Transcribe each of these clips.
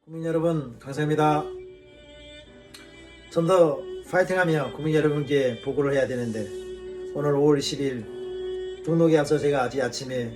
국민 여러분, 강사입니다. 좀 더 파이팅하며 국민 여러분께 보고를 해야 되는데, 오늘 5월 20일 등록에 앞서 제가 아직 아침에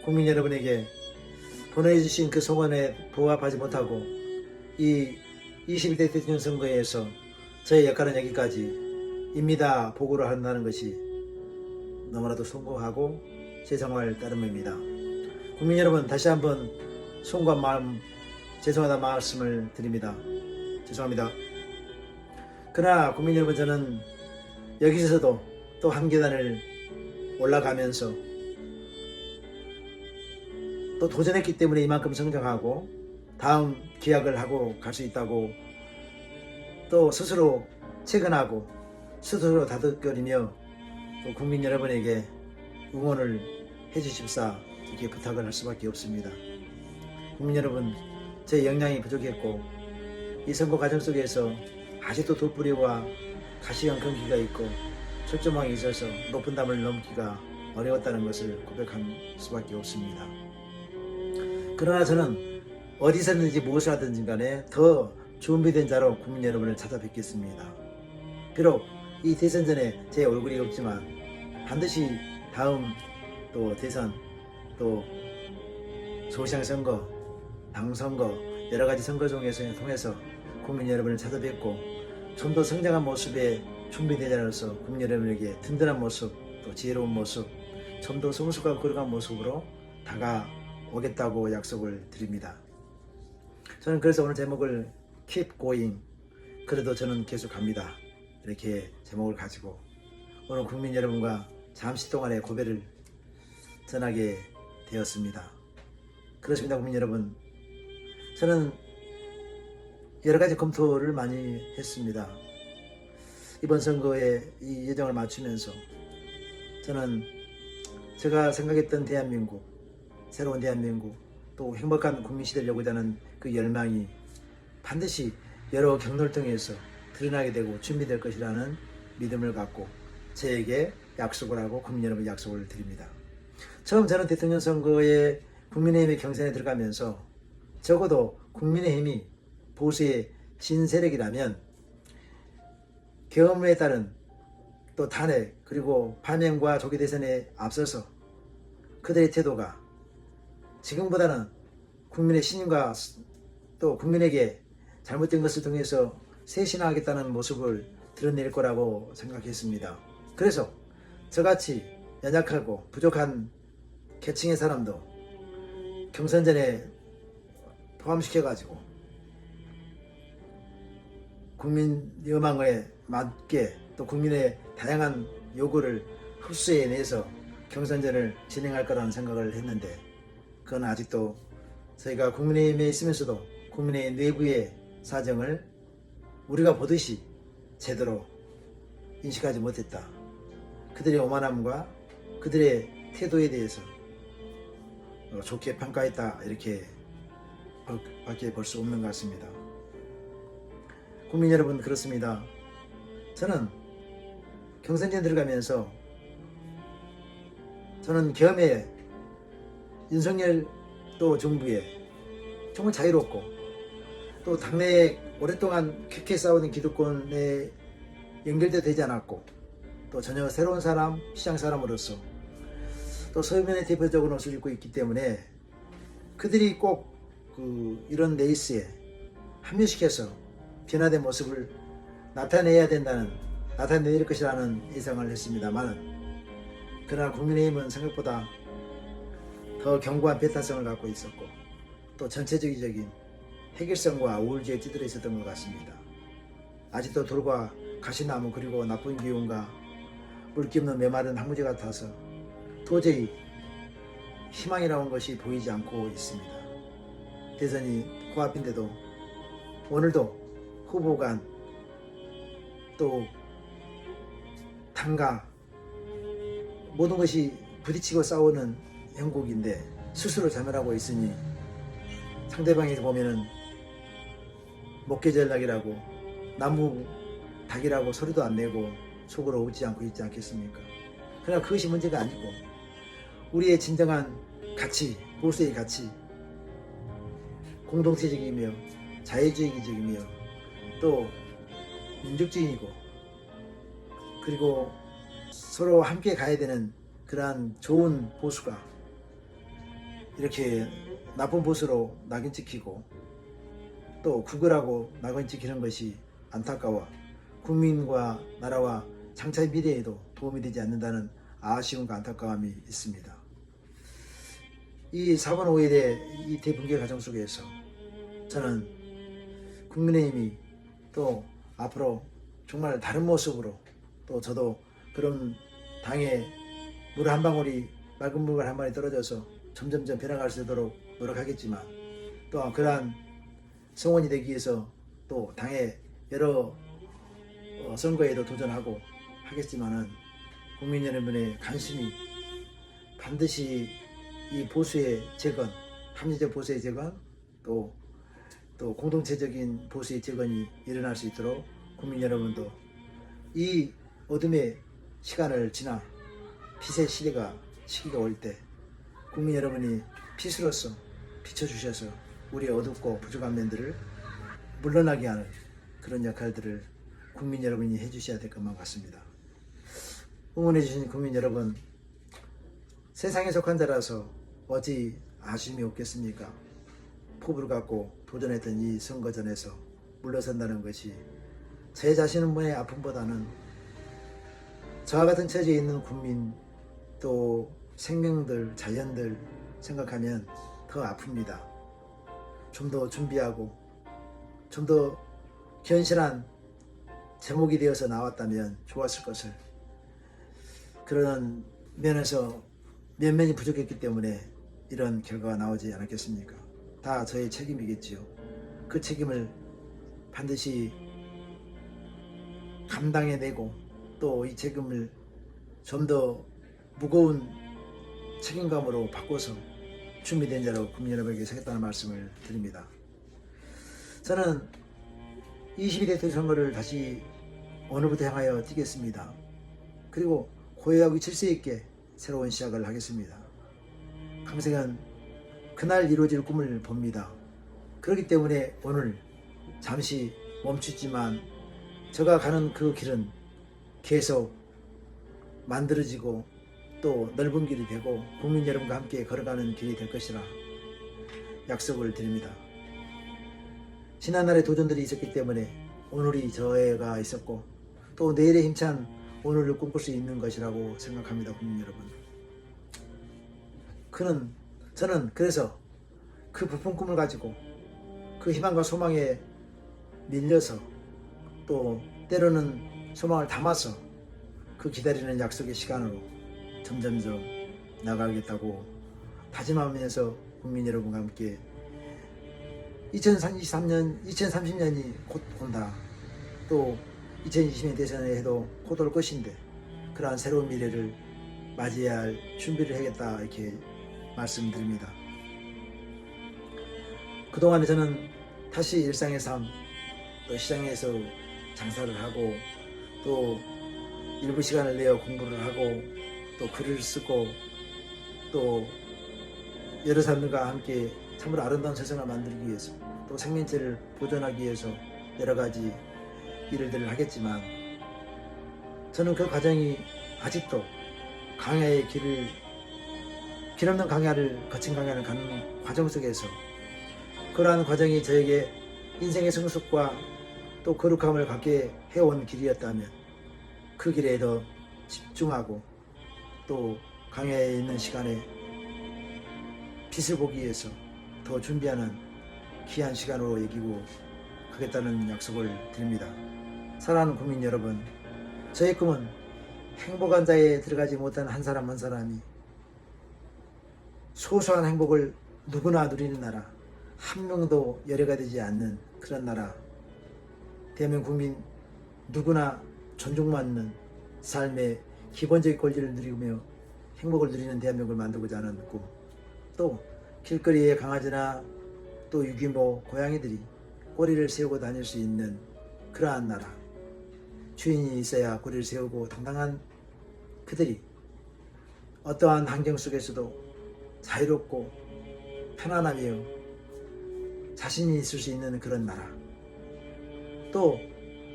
국민 여러분에게 보내주신 그 소원에 부합하지 못하고 이 21대 대통령 선거에서 저의 역할은 여기까지입니다 보고를 한다는 것이 너무나도 송구하고 죄송할 따름입니다. 국민 여러분, 다시 한번 송구한 마음 죄송하다는 말씀을 드립니다. 죄송합니다. 그러나 국민 여러분, 저는 여기서도 또 한 계단을 올라가면서 또 도전했기 때문에 이만큼 성장하고 다음 기약을 하고 갈 수 있다고 또 스스로 체근하고 스스로 다독거리며 또 국민 여러분에게 응원을 해주십사 이렇게 부탁을 할 수밖에 없습니다. 국민 여러분, 제 역량이 부족했고 이 선거 과정 속에서 아직도 돌부리와 가시형 근기가 있고 철조망이 있어서 높은 담을 넘기가 어려웠다는 것을 고백할 수밖에 없습니다. 그러나 저는 어디서든지 무엇을 하든지 간에 더 준비된 자로 국민 여러분을 찾아뵙겠습니다. 비록 이 대선 전에 제 얼굴이 없지만 반드시 다음 또 대선 또 소시장 선거, 당선거 여러가지 선거 중에서 통해서 국민 여러분을 찾아뵙고 좀 더 성장한 모습에 준비된 자로서 국민 여러분에게 든든한 모습 또 지혜로운 모습 좀 더 성숙하고 거룩한 모습으로 다가오겠다고 약속을 드립니다. 저는 그래서 오늘 제목을 Keep Going, 그래도 저는 계속 갑니다, 이렇게 제목을 가지고 오늘 국민 여러분과 잠시 동안의 고백을 전하게 되었습니다. 그렇습니다. 국민 여러분, 저는 여러가지 검토를 많이 했습니다. 이번 선거에 이 예정을 맞추면서 저는 제가 생각했던 대한민국, 새로운 대한민국, 또 행복한 국민시대를 열고자 하는 그 열망이 반드시 여러 경로를 통해서 드러나게 되고 준비될 것이라는 믿음을 갖고 저에게 약속을 하고 국민 여러분 약속을 드립니다. 처음 저는 대통령 선거에 국민의힘의 경선에 들어가면서 적어도 국민의힘이 보수의 신세력이라면 경험에 따른 또 탄핵 그리고 파면과 조기 대선에 앞서서 그들의 태도가 지금보다는 국민의 신임과 또 국민에게 잘못된 것을 통해서 쇄신하겠다는 모습을 드러낼 거라고 생각했습니다. 그래서 저같이 연약하고 부족한 계층의 사람도 경선전에 포함시켜가지고 국민 여망에 맞게 또 국민의 다양한 요구를 흡수해내서 경선전을 진행할 거라는 생각을 했는데 그건 아직도 저희가 국민의힘에 있으면서도 국민의 내부의 사정을 우리가 보듯이 제대로 인식하지 못했다. 그들의 오만함과 그들의 태도에 대해서 좋게 평가했다, 이렇게 밖에 볼 수 없는 것 같습니다. 국민 여러분, 그렇습니다. 저는 경선전에 들어가면서 저는 겸해 윤석열 또 정부에 정말 자유롭고 또 당내에 오랫동안 쾌쾌 싸우는 기득권에 연결도 되지 않았고 또 전혀 새로운 사람, 시장 사람으로서 또 서면에 대표적으로 옷을 입고 있기 때문에 그들이 꼭 이런 레이스에 합류시켜서 변화된 모습을 나타낼 것이라는 예상을 했습니다만, 그러나 국민의힘은 생각보다 더 견고한 배타성을 갖고 있었고 또 전체적인 해결성과 우월주의에 찌들어 있었던 것 같습니다. 아직도 돌과 가시나무 그리고 나쁜 기운과 물기 없는 메마른 항무지 같아서 도저히 희망이라는 것이 보이지 않고 있습니다. 대선이 코앞인데도 오늘도 후보 간 또 당과 모든 것이 부딪히고 싸우는 형국인데 스스로 자멸하고 있으니 상대방이 보면은 목계전략이라고 나무 닭이라고 소리도 안 내고 속으로 웃지 않고 있지 않겠습니까? 그러나 그것이 문제가 아니고 우리의 진정한 가치, 보수의 가치, 공동체적이며 자유주의적이며 또 민족주의이고 그리고 서로 함께 가야 되는 그러한 좋은 보수가 이렇게 나쁜 보수로 낙인 찍히고 또 구걸하고 낙인 찍히는 것이 안타까워 국민과 나라와 장차의 미래에도 도움이 되지 않는다는 아쉬움과 안타까움이 있습니다. 이 4번 5일의 이 대분계 과정 속에서 저는 국민의힘이 또 앞으로 정말 다른 모습으로 또 저도 그런 당에 물 한 방울이 맑은 물 한 방울이 떨어져서 점점점 변화갈 수 있도록 노력하겠지만 또한 그러한 성원이 되기 위해서 또 당의 여러 선거에도 도전하고 하겠지만은 국민 여러분의 관심이 반드시 이 보수의 재건, 합리적 보수의 재건 또 공동체적인 보수의 재건이 일어날 수 있도록 국민 여러분도 이 어둠의 시간을 지나 빛의 시기가 올 때 국민 여러분이 빛으로서 비춰주셔서 우리의 어둡고 부족한 면들을 물러나게 하는 그런 역할들을 국민 여러분이 해주셔야 될 것만 같습니다. 응원해 주신 국민 여러분, 세상에 속한 자라서 어찌 아쉬움이 없겠습니까? 포부를 갖고 도전했던 이 선거전에서 물러선다는 것이 제 자신의 아픔보다는 저와 같은 처지에 있는 국민 또 생명들, 자연들 생각하면 더 아픕니다. 좀 더 준비하고 좀 더 견실한 제목이 되어서 나왔다면 좋았을 것을 그런 면에서 면면이 부족했기 때문에 이런 결과가 나오지 않았겠습니까? 다 저의 책임이겠지요. 그 책임을 반드시 감당해내고 또 이 책임을 좀 더 무거운 책임감으로 바꿔서 준비된 자로 국민 여러분에게 서겠다는 말씀을 드립니다. 저는 22대 대통령 선거를 다시 오늘부터 향하여 뛰겠습니다. 그리고 고요하고 질서 있게 새로운 시작을 하겠습니다. 강생은 그날 이루어질 꿈을 봅니다. 그렇기 때문에 오늘 잠시 멈추지만 제가 가는 그 길은 계속 만들어지고 또 넓은 길이 되고 국민 여러분과 함께 걸어가는 길이 될 것이라 약속을 드립니다. 지난날의 도전들이 있었기 때문에 오늘이 저해가 있었고 또 내일의 힘찬 오늘을 꿈꿀 수 있는 것이라고 생각합니다. 국민 여러분, 저는 그래서 그 부푼 꿈을 가지고 그 희망과 소망에 밀려서 또 때로는 소망을 담아서 그 기다리는 약속의 시간으로 점점점 나가겠다고 다짐하면서 국민 여러분과 함께 2030년이 곧 온다. 또 2020년 대선에 해도 곧 올 것인데 그러한 새로운 미래를 맞이해야 할 준비를 해야겠다 이렇게 말씀드립니다. 그동안에 저는 다시 일상의 삶, 또 시장에서 장사를 하고 또 일부 시간을 내어 공부를 하고 또 글을 쓰고 또 여러 사람들과 함께 참으로 아름다운 세상을 만들기 위해서 또 생명체를 보존하기 위해서 여러 가지 일들을 하겠지만 저는 그 과정이 아직도 강야의 길 없는 강야를 거친 강야를 가는 과정 속에서 그러한 과정이 저에게 인생의 성숙과 또 거룩함을 갖게 해온 길이었다면 그 길에 더 집중하고 또 강야에 있는 시간에 빛을 보기 위해서 더 준비하는 귀한 시간으로 여기고 가겠다는 약속을 드립니다. 사랑하는 국민 여러분, 저의 꿈은 행복한 자에 들어가지 못한 한 사람 한 사람이 소소한 행복을 누구나 누리는 나라, 한 명도 열애가 되지 않는 그런 나라, 대한민국 국민 누구나 존중받는 삶의 기본적인 권리를 누리며 행복을 누리는 대한민국을 만들고자 하는 꿈, 또 길거리에 강아지나 또 유기모 고양이들이 꼬리를 세우고 다닐 수 있는 그러한 나라, 주인이 있어야 꼬리를 세우고 당당한 그들이 어떠한 환경 속에서도 자유롭고 편안하며 자신이 있을 수 있는 그런 나라. 또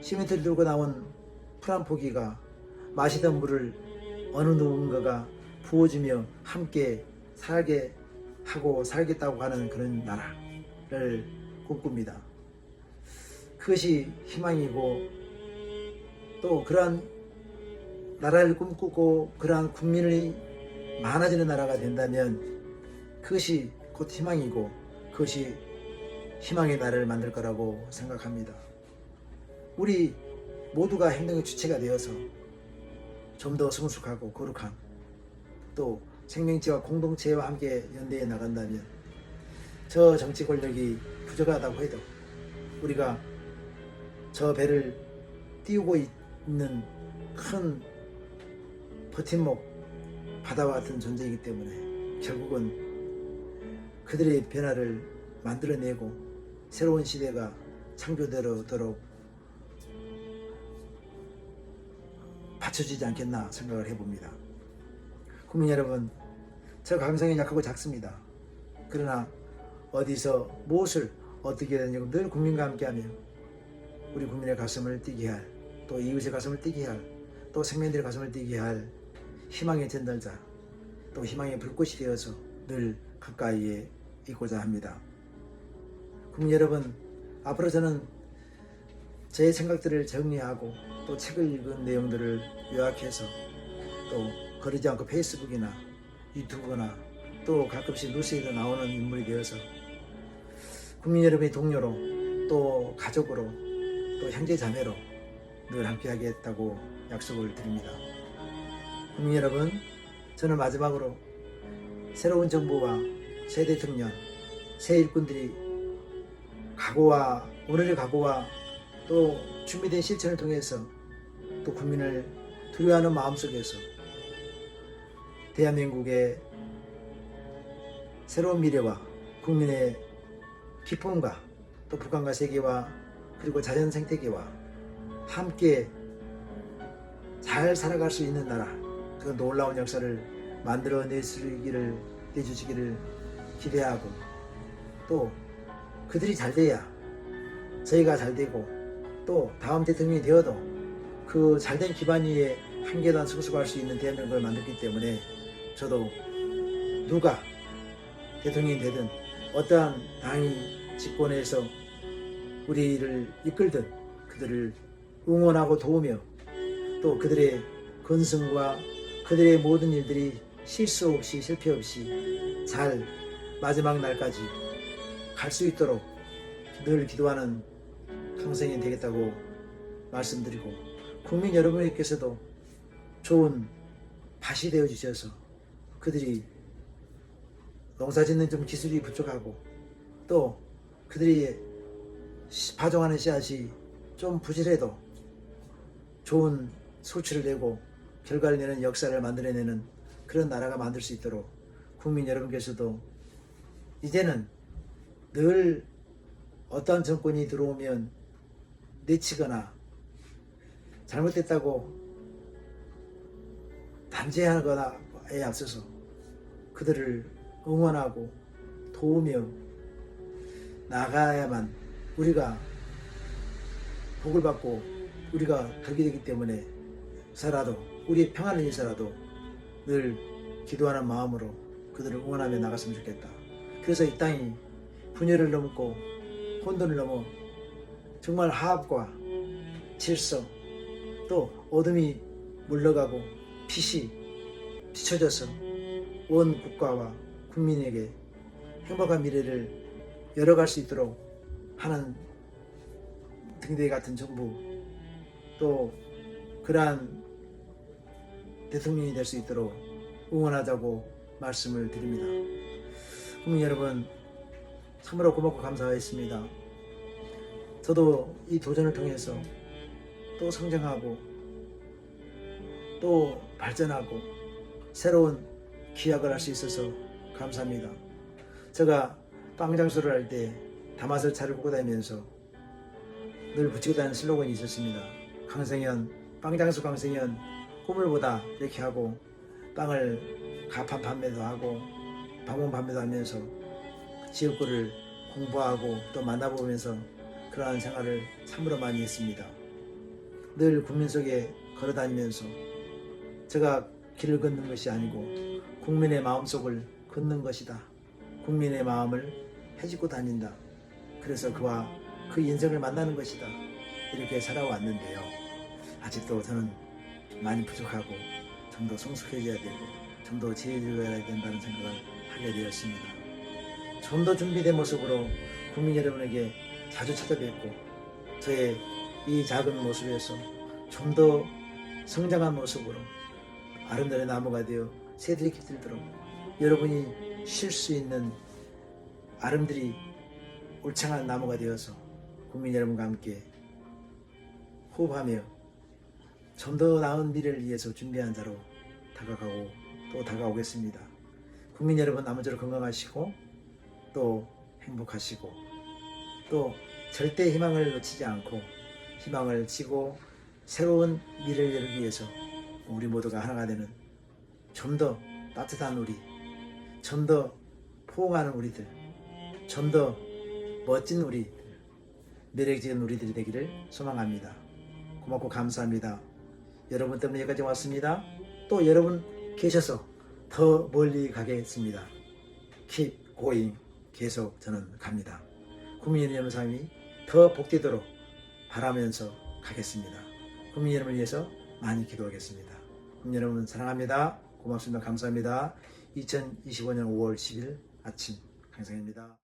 시멘트를 들고 나온 풀 한 포기가 마시던 물을 어느 누군가가 부어주며 함께 살게 하고 살겠다고 하는 그런 나라를 꿈꿉니다. 그것이 희망이고, 또 그러한 나라를 꿈꾸고 그러한 국민이 많아지는 나라가 된다면 그것이 곧 희망이고, 그것이 희망의 나라를 만들 거라고 생각합니다. 우리 모두가 행동의 주체가 되어서 좀 더 성숙하고 거룩한, 또 생명체와 공동체와 함께 연대해 나간다면 저 정치 권력이 부족하다고 해도 우리가 저 배를 띄우고 있는 큰 버팀목 바다와 같은 존재이기 때문에 결국은 그들의 변화를 만들어내고 새로운 시대가 창조되도록 받쳐주지 않겠나 생각을 해봅니다. 국민 여러분, 저 강성이 약하고 작습니다. 그러나 어디서 무엇을 어떻게 되는지 늘 국민과 함께하며 우리 국민의 가슴을 뛰게 할, 또 이웃의 가슴을 뛰게 할, 또 생명들의 가슴을 뛰게 할 희망의 전달자, 또 희망의 불꽃이 되어서 늘 가까이에 있고자 합니다. 국민 여러분, 앞으로 저는 제 생각들을 정리하고 또 책을 읽은 내용들을 요약해서 또 거르지 않고 페이스북이나 유튜브나 또 가끔씩 뉴스에도 나오는 인물이 되어서 국민 여러분의 동료로, 또 가족으로, 또 형제 자매로 늘 함께 하겠다고 약속을 드립니다. 국민 여러분, 저는 마지막으로 새로운 정부와 새 대통령, 새 일꾼들이 각오와 오늘의 각오와 또 준비된 실천을 통해서 또 국민을 두려워하는 마음속에서 대한민국의 새로운 미래와 국민의 기쁨과 또 북한과 세계와 그리고 자연 생태계와 함께 잘 살아갈 수 있는 나라, 그 놀라운 역사를 만들어내주시기를 기대하고, 또 그들이 잘 돼야 저희가 잘 되고, 또 다음 대통령이 되어도 그 잘된 기반 위에 한 계단 성숙할 수 있는 대한민국을 만들기 때문에 저도 누가 대통령이 되든 어떠한 당이 집권해서 우리를 이끌든 그들을 응원하고 도우며 또 그들의 건승과 그들의 모든 일들이 실수 없이 실패 없이 잘 마지막 날까지 갈 수 있도록 늘 기도하는 강성이 되겠다고 말씀드리고, 국민 여러분께서도 좋은 밭이 되어 주셔서 그들이 농사짓는 좀 기술이 부족하고 또 그들이 파종하는 씨앗이 좀 부실해도 좋은 소출을 내고 결과를 내는 역사를 만들어내는 그런 나라가 만들 수 있도록 국민 여러분께서도 이제는 늘 어떠한 정권이 들어오면 내치거나 잘못됐다고 단죄하거나에 앞서서 그들을 응원하고 도우며 나가야만 우리가 복을 받고 우리가 덕이 되기 때문에 서라도 우리의 평안을 위해서라도 늘 기도하는 마음으로 그들을 응원하며 나갔으면 좋겠다. 그래서 이 땅이 분열을 넘고 혼돈을 넘어 정말 화합과 질서, 또 어둠이 물러가고 빛이 비춰져서 온 국가와 국민에게 행복한 미래를 열어갈 수 있도록 하는 등대 같은 정부, 또 그러한 대통령이 될 수 있도록 응원하자고 말씀을 드립니다. 국민 여러분, 참으로 고맙고 감사했습니다. 저도 이 도전을 통해서 또 성장하고 또 발전하고 새로운 기약을 할 수 있어서 감사합니다. 제가 빵장수를 할 때 다마스 차를 보고 다니면서 늘 붙이고 다니는 슬로건이 있었습니다. 강성현, 빵장수 강성현 꿈을 보다, 이렇게 하고 빵을 가판 판매도 하고 방문 판매도 하면서 지역구를 공부하고 또 만나보면서 그러한 생활을 참으로 많이 했습니다. 늘 국민 속에 걸어다니면서 제가 길을 걷는 것이 아니고 국민의 마음속을 걷는 것이다. 국민의 마음을 헤집고 다닌다. 그래서 그와 그 인생을 만나는 것이다. 이렇게 살아왔는데요. 아직도 저는 많이 부족하고 좀 더 성숙해져야 되고 좀 더 지혜로워야 된다는 생각을 하게 되었습니다. 좀 더 준비된 모습으로 국민 여러분에게 자주 찾아뵙고 저의 이 작은 모습에서 좀 더 성장한 모습으로 아름다운 나무가 되어 새들이 깃들도록 여러분이 쉴 수 있는 아름드리 울창한 나무가 되어서 국민 여러분과 함께 호흡하며 좀 더 나은 미래를 위해서 준비한 자로 다가가고 또 다가오겠습니다. 국민 여러분 아무쪼록 건강하시고 또 행복하시고 또 절대 희망을 놓치지 않고 희망을 지고 새로운 미래를 열기 위해서 우리 모두가 하나가 되는 좀 더 따뜻한 우리, 좀 더 포옹하는 우리들, 좀 더 멋진 우리, 매력적인 우리들이 되기를 소망합니다. 고맙고 감사합니다. 여러분 때문에 여기까지 왔습니다. 또 여러분 계셔서 더 멀리 가겠습니다. Keep going. 계속 저는 갑니다. 국민 여러분 삶이 더 복되도록 바라면서 가겠습니다. 국민 여러분을 위해서 많이 기도하겠습니다. 국민 여러분 사랑합니다. 고맙습니다. 감사합니다. 2025년 5월 10일 아침 강성입니다.